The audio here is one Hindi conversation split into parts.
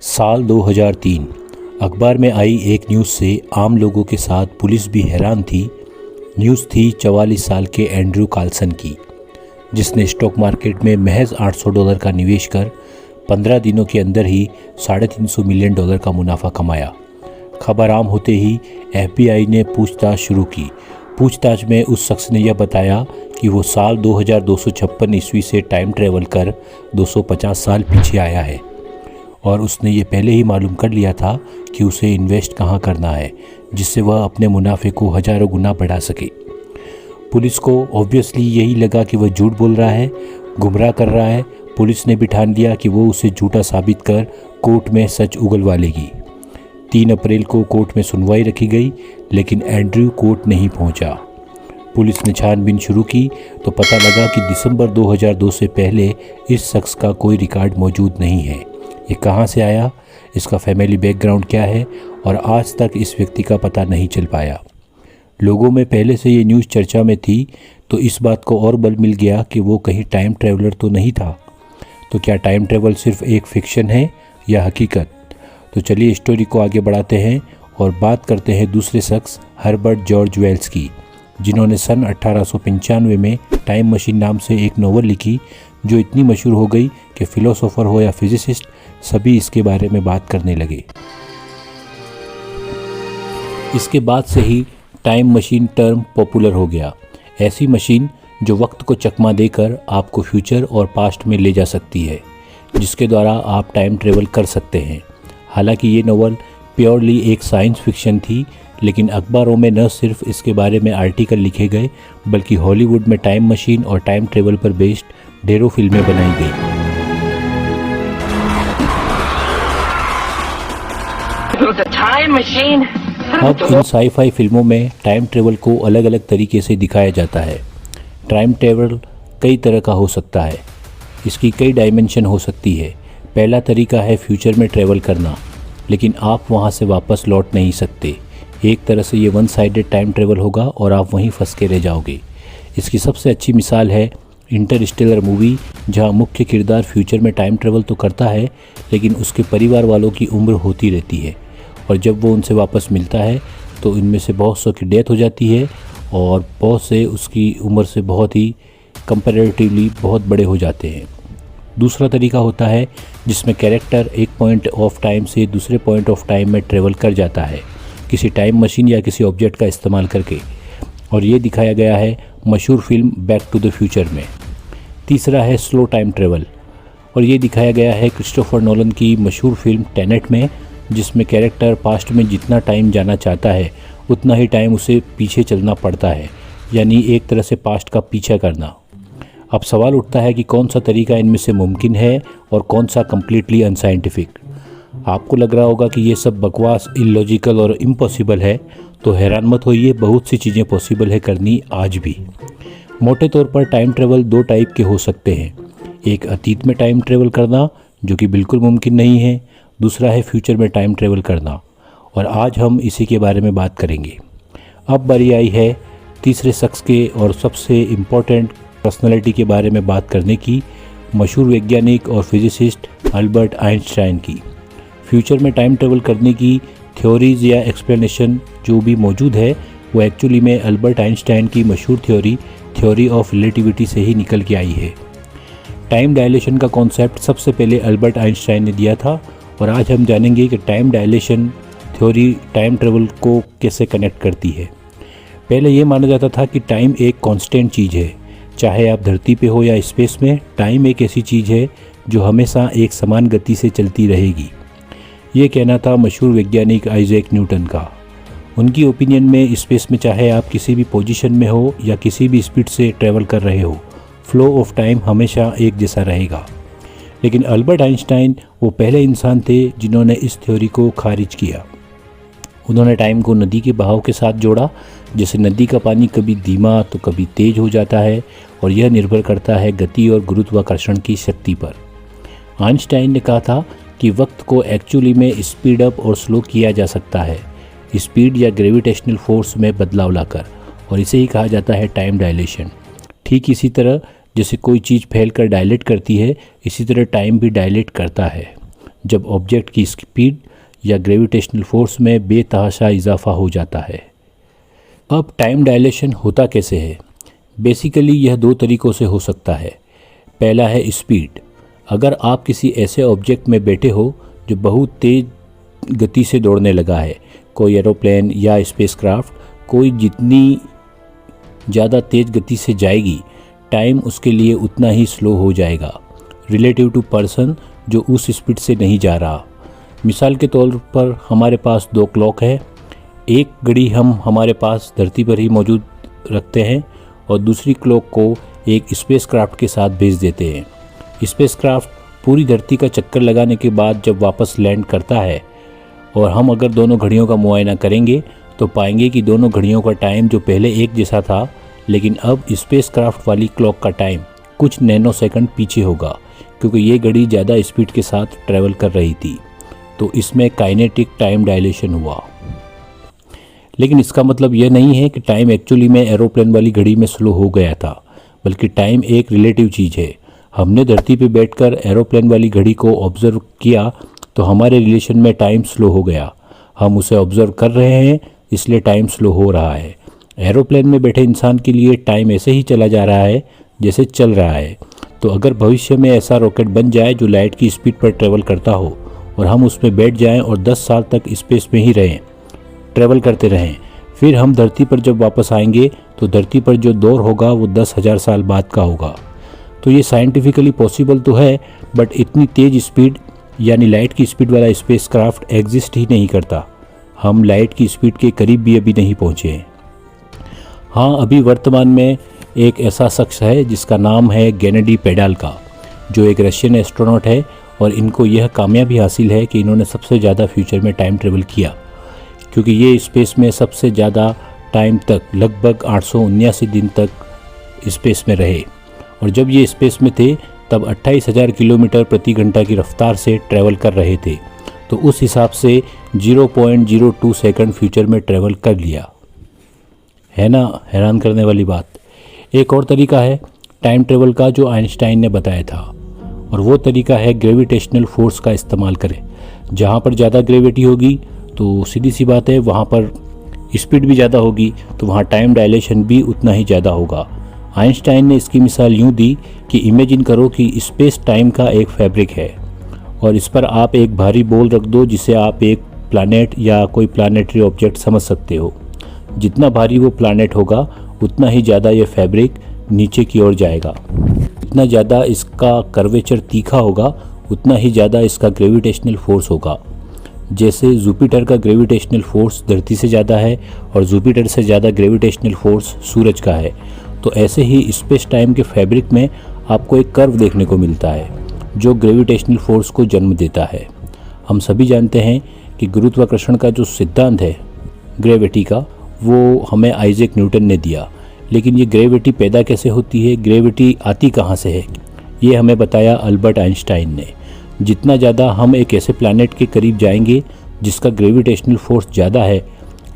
साल 2003 अखबार में आई एक न्यूज़ से आम लोगों के साथ पुलिस भी हैरान थी। न्यूज़ थी 44 साल के एंड्रयू कार्लसन की, जिसने स्टॉक मार्केट में महज $800 का निवेश कर 15 दिनों के अंदर ही $350 मिलियन का मुनाफा कमाया। खबर आम होते ही FBI ने पूछताछ शुरू की। पूछताछ में उस शख्स ने यह बताया कि वो साल 2256 ईस्वी से टाइम ट्रेवल कर 250 साल पीछे आया है और उसने ये पहले ही मालूम कर लिया था कि उसे इन्वेस्ट कहाँ करना है, जिससे वह अपने मुनाफे को हज़ारों गुना बढ़ा सके। पुलिस को ऑब्वियसली यही लगा कि वह झूठ बोल रहा है, गुमराह कर रहा है। पुलिस ने भी ठान लिया कि वो उसे झूठा साबित कर कोर्ट में सच उगलवा लेगी। 3 अप्रैल को कोर्ट में सुनवाई रखी गई, लेकिन एंड्रयू कोर्ट नहीं पहुंचा। पुलिस ने छानबीन शुरू की तो पता लगा कि दिसंबर 2002 से पहले इस शख्स का कोई रिकॉर्ड मौजूद नहीं है। ये कहाँ से आया, इसका फैमिली बैकग्राउंड क्या है, और आज तक इस व्यक्ति का पता नहीं चल पाया। लोगों में पहले से ये न्यूज़ चर्चा में थी, तो इस बात को और बल मिल गया कि वो कहीं टाइम ट्रैवलर तो नहीं था। तो क्या टाइम ट्रैवल सिर्फ एक फिक्शन है या हकीकत? तो चलिए स्टोरी को आगे बढ़ाते हैं और बात करते हैं दूसरे शख्स हर्बर्ट जॉर्ज वेल्स की, जिन्होंने सन 1895 में टाइम मशीन नाम से एक नॉवल लिखी, जो इतनी मशहूर हो गई कि फिलोसोफर हो या फिजिसिस्ट सभी इसके बारे में बात करने लगे। इसके बाद से ही टाइम मशीन टर्म पॉपुलर हो गया। ऐसी मशीन जो वक्त को चकमा देकर आपको फ्यूचर और पास्ट में ले जा सकती है, जिसके द्वारा आप टाइम ट्रेवल कर सकते हैं। हालांकि ये नॉवल प्योरली एक साइंस फिक्शन थी, लेकिन अखबारों में न सिर्फ इसके बारे में आर्टिकल लिखे गए, बल्कि हॉलीवुड में टाइम मशीन और टाइम ट्रेवल पर बेस्ड ढेरों फिल्में बनाई गई। अब इन साई-फाई फिल्मों में टाइम ट्रेवल को अलग अलग तरीके से दिखाया जाता है। टाइम ट्रेवल कई तरह का हो सकता है, इसकी कई डायमेंशन हो सकती है। पहला तरीका है फ्यूचर में ट्रेवल करना, लेकिन आप वहां से वापस लौट नहीं सकते। एक तरह से ये वन साइडेड टाइम ट्रेवल होगा और आप वहीं फंस के रह जाओगे। इसकी सबसे अच्छी मिसाल है इंटरस्टेलर मूवी, जहां मुख्य किरदार फ्यूचर में टाइम ट्रेवल तो करता है, लेकिन उसके परिवार वालों की उम्र होती रहती है, और जब वो उनसे वापस मिलता है तो इनमें से बहुत सौ की डेथ हो जाती है और बहुत से उसकी उम्र से बहुत ही कंपैरेटिवली बहुत बड़े हो जाते हैं। दूसरा तरीका होता है जिसमें कैरेक्टर एक पॉइंट ऑफ टाइम से दूसरे पॉइंट ऑफ टाइम में ट्रेवल कर जाता है, किसी टाइम मशीन या किसी ऑब्जेक्ट का इस्तेमाल करके, और ये दिखाया गया है मशहूर film back to the future में। तीसरा है स्लो टाइम ट्रेवल, और ये दिखाया गया है क्रिस्टोफर नोलन की मशहूर फिल्म टेनेट में, जिसमें कैरेक्टर पास्ट में जितना टाइम जाना चाहता है उतना ही टाइम उसे पीछे चलना पड़ता है, यानी एक तरह से पास्ट का पीछा करना। अब सवाल उठता है कि कौन सा तरीका इनमें से मुमकिन है और कौन सा कम्प्लीटली अनसाइंटिफिक। आपको लग रहा होगा कि ये सब बकवास, इलॉजिकल और इम्पॉसिबल है, तो हैरान मत होइए, बहुत सी चीज़ें पॉसिबल है करनी आज भी। मोटे तौर पर टाइम ट्रेवल 2 टाइप के हो सकते हैं। एक अतीत में टाइम ट्रेवल करना, जो कि बिल्कुल मुमकिन नहीं है। दूसरा है फ्यूचर में टाइम ट्रेवल करना, और आज हम इसी के बारे में बात करेंगे। अब बारी आई है तीसरे शख्स के और सबसे इम्पोर्टेंट पर्सनालिटी के बारे में बात करने की, मशहूर वैज्ञानिक और फिजिसिस्ट अल्बर्ट आइंस्टाइन की। फ्यूचर में टाइम ट्रेवल करने की थ्योरीज़ या एक्सप्लेनेशन जो भी मौजूद है, वो एक्चुअली में अल्बर्ट आइंस्टाइन की मशहूर थ्योरी ऑफ रिलेटिविटी से ही निकल के आई है। टाइम डायलेशन का कॉन्सेप्ट सबसे पहले अल्बर्ट आइंस्टाइन ने दिया था, और आज हम जानेंगे कि time dilation theory time travel को कैसे कनेक्ट करती है। पहले ये माना जाता था कि टाइम एक कांस्टेंट चीज़ है, चाहे आप धरती पे हो या स्पेस में। टाइम एक ऐसी चीज़ है जो हमेशा एक समान गति से चलती रहेगी। ये कहना था मशहूर वैज्ञानिक आइजैक न्यूटन का। उनकी ओपिनियन में स्पेस में चाहे आप किसी भी पोजीशन में हो या किसी भी स्पीड से ट्रैवल कर रहे हो, फ्लो ऑफ टाइम हमेशा एक जैसा रहेगा। लेकिन अल्बर्ट आइंस्टाइन वो पहले इंसान थे जिन्होंने इस थ्योरी को खारिज किया। उन्होंने टाइम को नदी के बहाव के साथ जोड़ा, जैसे नदी का पानी कभी धीमा तो कभी तेज हो जाता है, और यह निर्भर करता है गति और गुरुत्वाकर्षण की शक्ति पर। आइंस्टाइन ने कहा था कि वक्त को एक्चुअली में स्पीड अप और स्लो किया जा सकता है, स्पीड या ग्रेविटेशनल फोर्स में बदलाव लाकर, और इसे ही कहा जाता है टाइम डायलेशन। ठीक इसी तरह जैसे कोई चीज़ फैलकर डायलेट करती है, इसी तरह टाइम भी डायलेट करता है। जब ऑब्जेक्ट की स्पीड या ग्रेविटेशनल फोर्स में बेतहाशा इजाफा हो जाता है। अब टाइम डायलेशन होता कैसे है? बेसिकली यह दो तरीक़ों से हो सकता है। पहला है स्पीड। अगर आप किसी ऐसे ऑब्जेक्ट में बैठे हो जो बहुत तेज़ गति से दौड़ने लगा है, कोई एरोप्लेन या स्पेसक्राफ्ट, कोई जितनी ज़्यादा तेज़ गति से जाएगी, टाइम उसके लिए उतना ही स्लो हो जाएगा रिलेटिव टू पर्सन जो उस स्पीड से नहीं जा रहा। मिसाल के तौर पर हमारे पास दो क्लॉक है। एक घड़ी हम हमारे पास धरती पर ही मौजूद रखते हैं और दूसरी क्लॉक को एक स्पेसक्राफ्ट के साथ भेज देते हैं। स्पेसक्राफ्ट पूरी धरती का चक्कर लगाने के बाद जब वापस लैंड करता है और हम अगर दोनों घड़ियों का मुआयना करेंगे तो पाएंगे कि दोनों घड़ियों का टाइम जो पहले एक जैसा था, लेकिन अब स्पेसक्राफ्ट वाली क्लॉक का टाइम कुछ नैनो सेकंड पीछे होगा, क्योंकि ये घड़ी ज़्यादा स्पीड के साथ ट्रैवल कर रही थी। तो इसमें काइनेटिक टाइम डायलेशन हुआ। लेकिन इसका मतलब यह नहीं है कि टाइम एक्चुअली में एरोप्लेन वाली घड़ी में स्लो हो गया था, बल्कि टाइम एक रिलेटिव चीज़ है। हमने धरती पे बैठकर एरोप्लेन वाली घड़ी को ऑब्ज़र्व किया तो हमारे रिलेशन में टाइम स्लो हो गया। हम उसे ऑब्ज़र्व कर रहे हैं, इसलिए टाइम स्लो हो रहा है। एरोप्लेन में बैठे इंसान के लिए टाइम ऐसे ही चला जा रहा है जैसे चल रहा है। तो अगर भविष्य में ऐसा रॉकेट बन जाए जो लाइट की स्पीड पर ट्रैवल करता हो और हम उसमें बैठ जाएं और 10 साल तक स्पेस में ही ट्रैवल करते रहें, फिर हम धरती पर जब वापस आएंगे तो धरती पर जो दौर होगा वो 10,000 साल बाद का होगा। तो ये साइंटिफिकली पॉसिबल तो है, बट इतनी तेज़ स्पीड यानी लाइट की स्पीड वाला स्पेसक्राफ्ट एग्जिस्ट ही नहीं करता। हम लाइट की स्पीड के करीब भी अभी नहीं पहुँचे हैं। हाँ, अभी वर्तमान में एक ऐसा शख्स है जिसका नाम है गेनेडी पेडाल्का, जो एक रशियन एस्ट्रोनॉट है और इनको यह कामयाबी हासिल है कि इन्होंने सबसे ज़्यादा फ्यूचर में टाइम ट्रेवल किया, क्योंकि ये स्पेस में सबसे ज़्यादा टाइम तक लगभग 879 दिन तक स्पेस में रहे। और जब ये स्पेस में थे तब 28,000 किलोमीटर प्रति घंटा की रफ्तार से ट्रैवल कर रहे थे। तो उस हिसाब से 0.02 सेकंड फ्यूचर में ट्रैवल कर लिया है ना। हैरान करने वाली बात। एक और तरीका है टाइम ट्रेवल का जो आइंस्टाइन ने बताया था, और वो तरीका है ग्रेविटेशनल फोर्स का इस्तेमाल करें। जहाँ पर ज़्यादा ग्रेविटी होगी तो सीधी सी बात है वहाँ पर स्पीड भी ज़्यादा होगी, तो वहाँ टाइम डायलेशन भी उतना ही ज़्यादा होगा। आइंस्टाइन ने इसकी मिसाल यूँ दी कि इमेजिन करो कि स्पेस टाइम का एक फैब्रिक है और इस पर आप एक भारी बॉल रख दो जिसे आप एक प्लैनेट या कोई प्लानेटरी ऑब्जेक्ट समझ सकते हो। जितना भारी वो प्लैनेट होगा उतना ही ज़्यादा ये फैब्रिक नीचे की ओर जाएगा। जितना ज़्यादा इसका कर्वेचर तीखा होगा उतना ही ज़्यादा इसका ग्रेविटेशनल फोर्स होगा। जैसे जुपिटर का ग्रेविटेशनल फोर्स धरती से ज़्यादा है और जुपिटर से ज़्यादा ग्रेविटेशनल फोर्स सूरज का है, तो ऐसे ही स्पेस टाइम के फैब्रिक में आपको एक कर्व देखने को मिलता है जो ग्रेविटेशनल फोर्स को जन्म देता है। हम सभी जानते हैं कि गुरुत्वाकर्षण का जो सिद्धांत है ग्रेविटी का, वो हमें आइजैक न्यूटन ने दिया। लेकिन ये ग्रेविटी पैदा कैसे होती है, ग्रेविटी आती कहाँ से है, ये हमें बताया अल्बर्ट आइंस्टाइन ने। जितना ज़्यादा हम एक ऐसे प्लैनेट के करीब जाएंगे जिसका ग्रेविटेशनल फोर्स ज़्यादा है,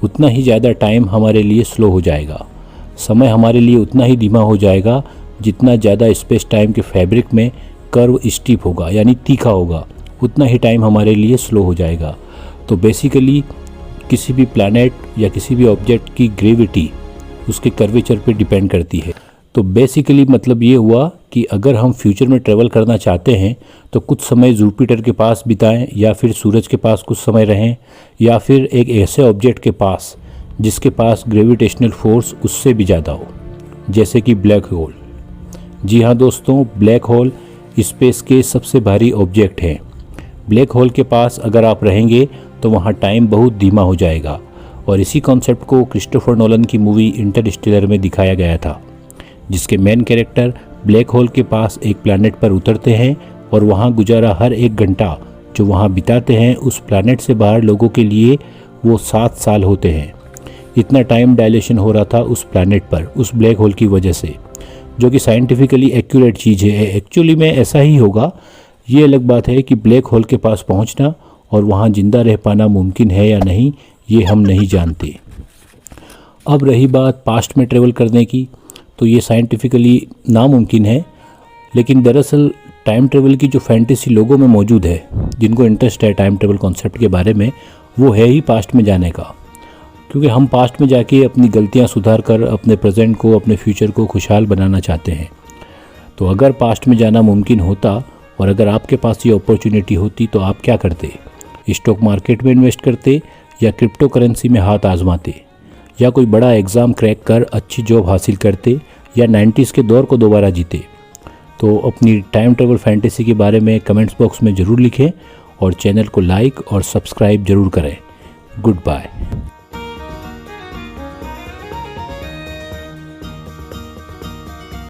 उतना ही ज़्यादा टाइम हमारे लिए स्लो हो जाएगा। समय हमारे लिए उतना ही धीमा हो जाएगा जितना ज़्यादा स्पेस टाइम के फैब्रिक में कर्व स्टीप होगा यानी तीखा होगा, उतना ही टाइम हमारे लिए स्लो हो जाएगा। तो बेसिकली किसी भी प्लैनेट या किसी भी ऑब्जेक्ट की ग्रेविटी उसके कर्वेचर पे डिपेंड करती है। तो बेसिकली मतलब ये हुआ कि अगर हम फ्यूचर में ट्रैवल करना चाहते हैं तो कुछ समय जुपिटर के पास बिताएं या फिर सूरज के पास कुछ समय रहें, या फिर एक ऐसे ऑब्जेक्ट के पास जिसके पास ग्रेविटेशनल फोर्स उससे भी ज़्यादा हो, जैसे कि ब्लैक होल। जी हाँ दोस्तों, ब्लैक होल स्पेस के सबसे भारी ऑब्जेक्ट हैं। ब्लैक होल के पास अगर आप रहेंगे तो वहाँ टाइम बहुत धीमा हो जाएगा, और इसी कॉन्सेप्ट को क्रिस्टोफर नोलन की मूवी इंटरस्टेलर में दिखाया गया था, जिसके मेन कैरेक्टर ब्लैक होल के पास एक प्लैनेट पर उतरते हैं और वहाँ गुजारा हर एक घंटा जो वहाँ बिताते हैं उस प्लैनेट से बाहर लोगों के लिए वो 7 साल होते हैं। इतना टाइम डायलेशन हो रहा था उस प्लैनेट पर उस ब्लैक होल की वजह से, जो कि साइंटिफिकली एक्यूरेट चीज़ है। एक्चुअली में ऐसा ही होगा। ये अलग बात है कि ब्लैक होल के पास पहुंचना और वहां जिंदा रह पाना मुमकिन है या नहीं, ये हम नहीं जानते। अब रही बात पास्ट में ट्रेवल करने की, तो ये साइंटिफिकली नामुमकिन है, लेकिन दरअसल टाइम ट्रेवल की जो फैंटेसी लोगों में मौजूद है, जिनको इंटरेस्ट है टाइम ट्रेवल कॉन्सेप्ट के बारे में, वो है ही पास्ट में जाने का। क्योंकि हम पास्ट में जाके अपनी गलतियां सुधार कर अपने प्रेजेंट को, अपने फ्यूचर को खुशहाल बनाना चाहते हैं। तो अगर पास्ट में जाना मुमकिन होता और अगर आपके पास ये अपॉर्चुनिटी होती तो आप क्या करते? स्टॉक मार्केट में इन्वेस्ट करते या क्रिप्टो करेंसी में हाथ आजमाते, या कोई बड़ा एग्ज़ाम क्रैक कर अच्छी जॉब हासिल करते, या 90s के दौर को दोबारा जीते? तो अपनी टाइम ट्रेवल फैंटेसी के बारे में कमेंट्स बॉक्स में ज़रूर लिखें और चैनल को लाइक और सब्सक्राइब ज़रूर करें। Good bye.